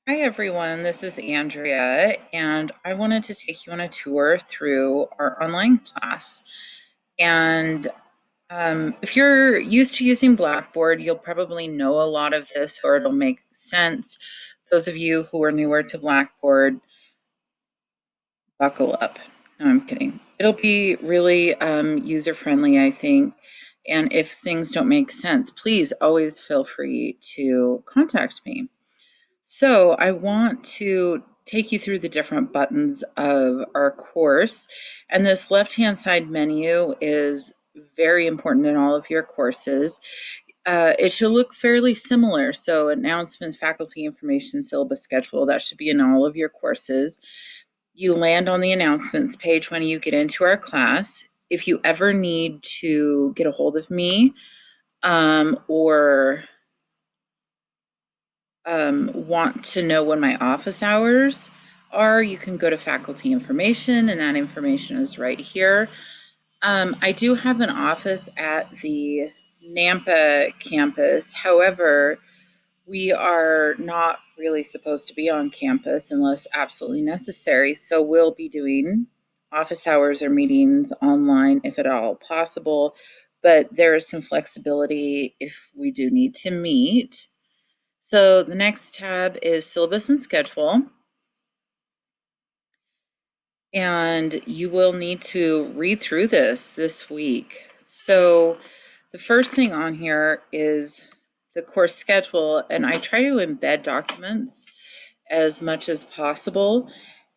Hi everyone, this is Andrea, and I wanted to take you on a tour through our online class. And if you're used to using Blackboard, you'll probably know a lot of this or it'll make sense. Those of you who are newer to Blackboard, buckle up. No, I'm kidding. It'll be really user-friendly, I think. And if things don't make sense, please always feel free to contact me. So I want to take you through the different buttons of our course. And this left-hand side menu is very important in all of your courses. It should look fairly similar. So announcements, faculty information, syllabus schedule, that should be in all of your courses. You land on the announcements page when you get into our class. If you ever need to get a hold of me or want to know when my office hours are, you can go to faculty information, and that information is right here. I do have an office at the Nampa campus. However, we are not really supposed to be on campus unless absolutely necessary. So we'll be doing office hours or meetings online if at all possible. But there is some flexibility if we do need to meet. So the next tab is syllabus and schedule. And you will need to read through this week. So the first thing on here is the course schedule, and I try to embed documents as much as possible.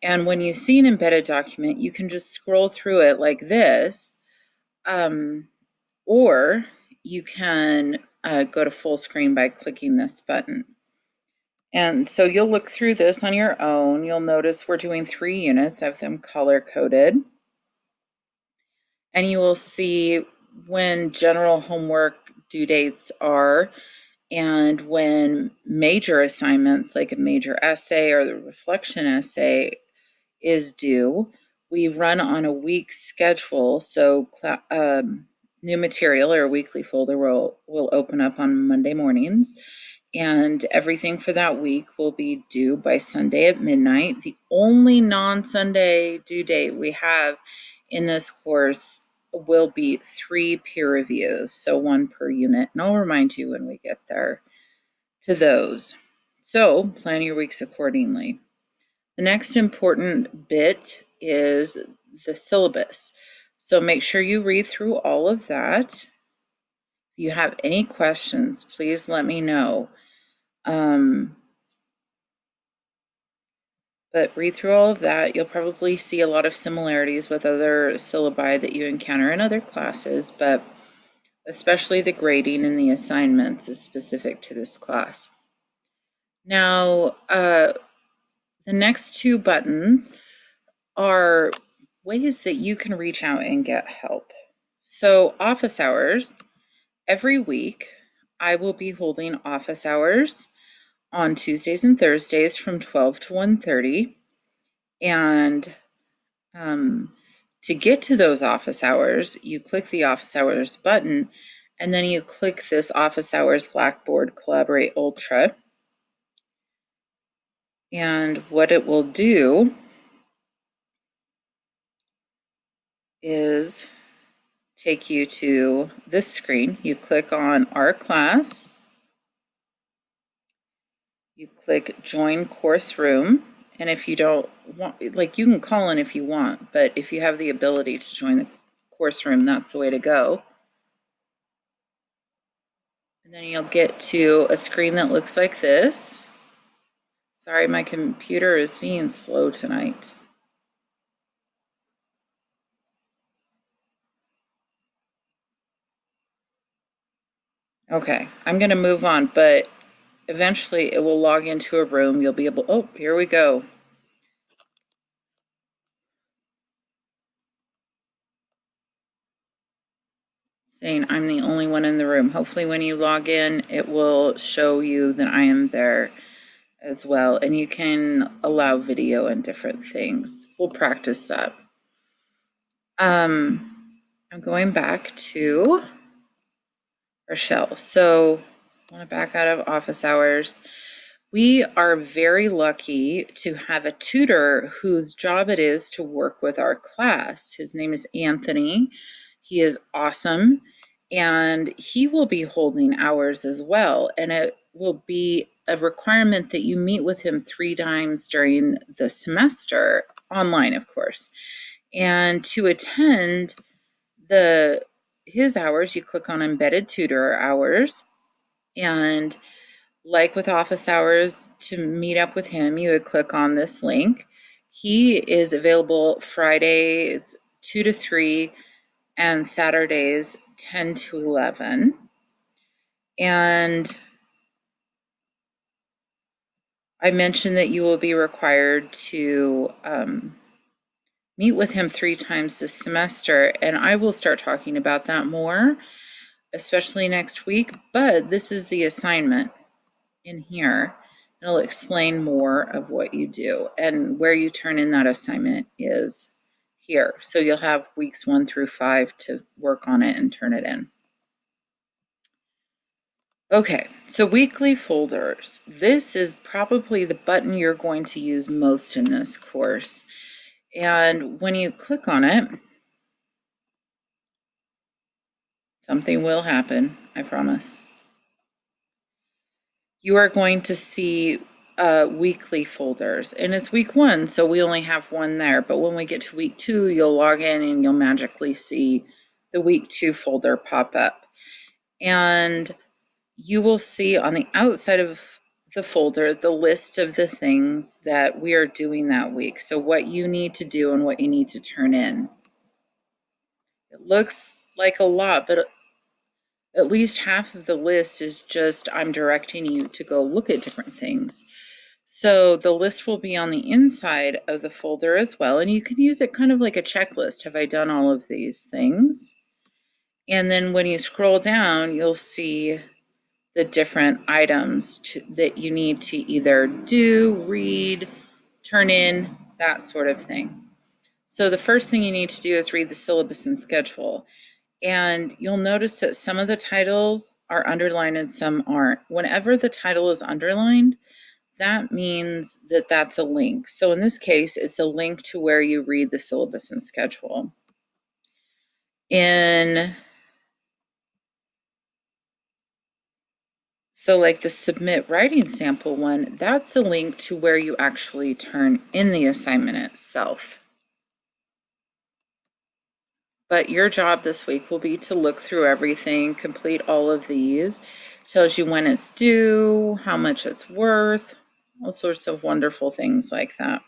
And when you see an embedded document, you can just scroll through it like this, or you can go to full screen by clicking this button. And so you'll look through this on your own. You'll notice we're doing 3 units. I have them color coded. And you will see when general homework due dates are and when major assignments like a major essay or the reflection essay is due. We run on a week schedule, so new material or a weekly folder will open up on Monday mornings, and everything for that week will be due by Sunday at midnight. The only non-Sunday due date we have in this course will be 3 peer reviews, so 1 per unit, and I'll remind you when we get there to those. So plan your weeks accordingly. The next important bit is the syllabus. So make sure you read through all of that. If you have any questions, please let me know. But read through all of that. You'll probably see a lot of similarities with other syllabi that you encounter in other classes, but especially the grading and the assignments is specific to this class. Now, the next 2 buttons are ways that you can reach out and get help. So office hours, every week I will be holding office hours on Tuesdays and Thursdays from 12 to 1:30. And to get to those office hours, you click the office hours button, and then you click this office hours Blackboard Collaborate Ultra. And what it will do is take you to this screen. You click on our class. You click join course room. And if you don't want, like, you can call in if you want, but if you have the ability to join the course room, that's the way to go. And then you'll get to a screen that looks like this. Sorry, my computer is being slow tonight. Okay, I'm going to move on, but eventually it will log into a room. You'll be able, oh, here we go. Saying I'm the only one in the room. Hopefully when you log in, it will show you that I am there as well. And you can allow video and different things. We'll practice that. I'm going back to Rochelle. So I want to back out of office hours. We are very lucky to have a tutor whose job it is to work with our class. His name is Anthony. He is awesome, and he will be holding hours as well. And it will be a requirement that you meet with him 3 times during the semester, online, of course. And to attend his hours, you click on Embedded Tutor Hours, and like with office hours, to meet up with him, you would click on this link. He is available Fridays 2 to 3 and Saturdays 10 to 11. And I mentioned that you will be required to meet with him 3 times this semester, and I will start talking about that more, especially next week. But this is the assignment in here. It'll explain more of what you do, and where you turn in that assignment is here. So you'll have weeks 1 through 5 to work on it and turn it in. Okay, so weekly folders. This is probably the button you're going to use most in this course. And when you click on it, something will happen, I promise. You are going to see weekly folders, and it's week 1, so we only have 1 there. But when we get to week 2, you'll log in and you'll magically see the week 2 folder pop up. And you will see on the outside of the folder the list of the things that we are doing that week. So what you need to do and what you need to turn in. It looks like a lot, but at least half of the list is just I'm directing you to go look at different things. So the list will be on the inside of the folder as well, and you can use it kind of like a checklist. Have I done all of these things? And then when you scroll down, you'll see the different items that you need to either do, read, turn in, that sort of thing. So the first thing you need to do is read the syllabus and schedule. And you'll notice that some of the titles are underlined and some aren't. Whenever the title is underlined, that means that that's a link. So in this case, it's a link to where you read the syllabus and schedule. So like the submit writing sample one, that's a link to where you actually turn in the assignment itself. But your job this week will be to look through everything, complete all of these. Tells you when it's due, how much it's worth, all sorts of wonderful things like that.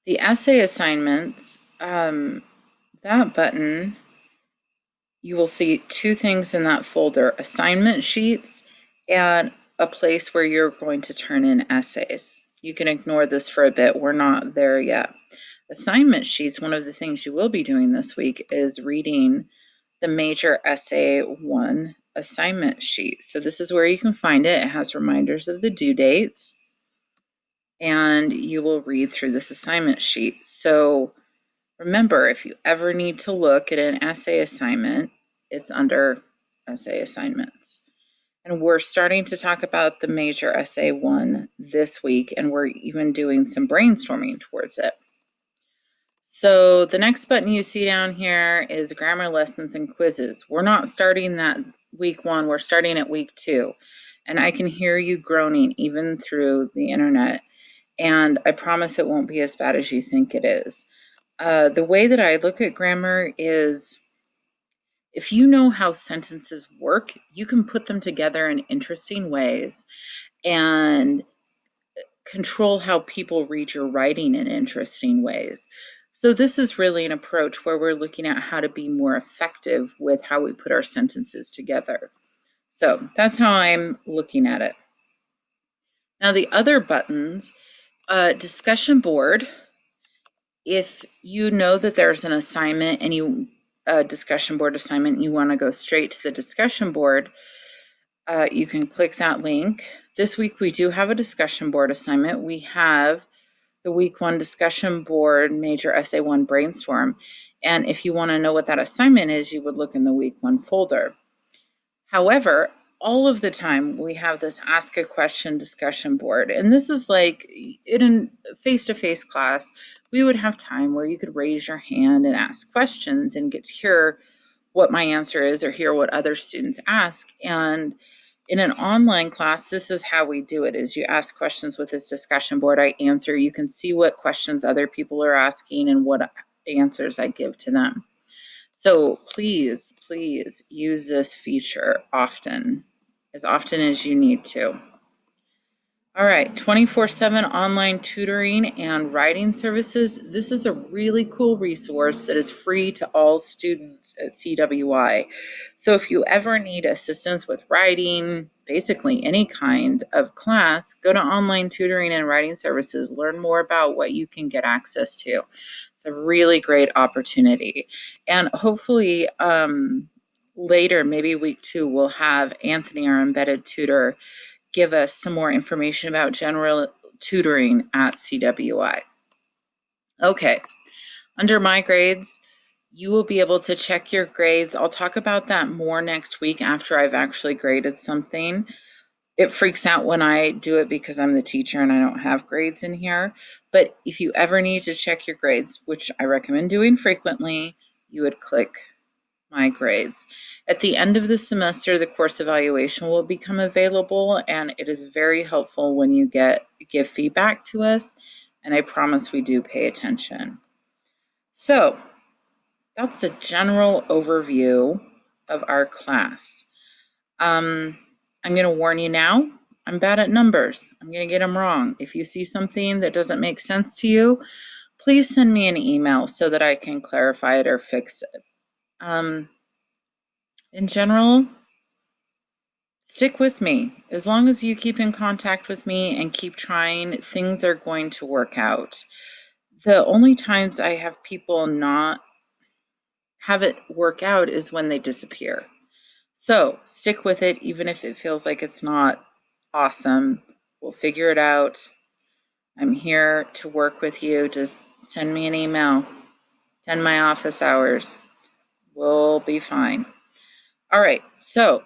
The essay assignments, that button, you will see 2 things in that folder: assignment sheets and a place where you're going to turn in essays. You can ignore this for a bit. We're not there yet. Assignment sheets, one of the things you will be doing this week is reading the Major Essay 1 assignment sheet. So this is where you can find it. It has reminders of the due dates, and you will read through this assignment sheet. So remember, if you ever need to look at an essay assignment, it's under essay assignments. And we're starting to talk about the Major Essay 1 this week, and we're even doing some brainstorming towards it. So the next button you see down here is grammar lessons and quizzes. We're not starting that week 1, we're starting at week 2. And I can hear you groaning even through the internet. And I promise it won't be as bad as you think it is. The way that I look at grammar is, if you know how sentences work, you can put them together in interesting ways and control how people read your writing in interesting ways. So this is really an approach where we're looking at how to be more effective with how we put our sentences together. So that's how I'm looking at it. Now the other buttons, discussion board. If you know that there's an assignment and a discussion board assignment, you want to go straight to the discussion board, you can click that link. This week we do have a discussion board assignment. We have the week 1 discussion board Major Essay 1 brainstorm. And if you want to know what that assignment is, you would look in the week 1 folder. However, all of the time we have this ask a question discussion board. And this is like in face-to-face class, we would have time where you could raise your hand and ask questions and get to hear what my answer is or hear what other students ask. And in an online class, this is how we do it: is you ask questions with this discussion board. I answer. You can see what questions other people are asking and what answers I give to them. So please, please use this feature often as you need to. All right, 24/7 online tutoring and writing services. This is a really cool resource that is free to all students at CWI. So if you ever need assistance with writing, basically any kind of class, go to online tutoring and writing services, learn more about what you can get access to. It's a really great opportunity. And hopefully later, maybe week 2, we'll have Anthony, our embedded tutor, give us some more information about general tutoring at CWI. Okay, under my grades, you will be able to check your grades. I'll talk about that more next week after I've actually graded something. It freaks out when I do it because I'm the teacher and I don't have grades in here. But if you ever need to check your grades, which I recommend doing frequently, you would click my grades. At the end of the semester, the course evaluation will become available, and it is very helpful when you give feedback to us, and I promise we do pay attention. So that's a general overview of our class. I'm going to warn you now, I'm bad at numbers. I'm going to get them wrong. If you see something that doesn't make sense to you, please send me an email so that I can clarify it or fix it. In general, stick with me. As long as you keep in contact with me and keep trying, things are going to work out. The only times I have people not have it work out is when they disappear. So stick with it, even if it feels like it's not awesome. We'll figure it out. I'm here to work with you. Just send me an email. 10 my office hours. We'll be fine. All right, so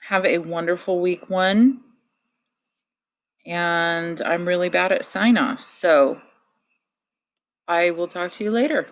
have a wonderful week 1. And I'm really bad at sign-offs, so I will talk to you later.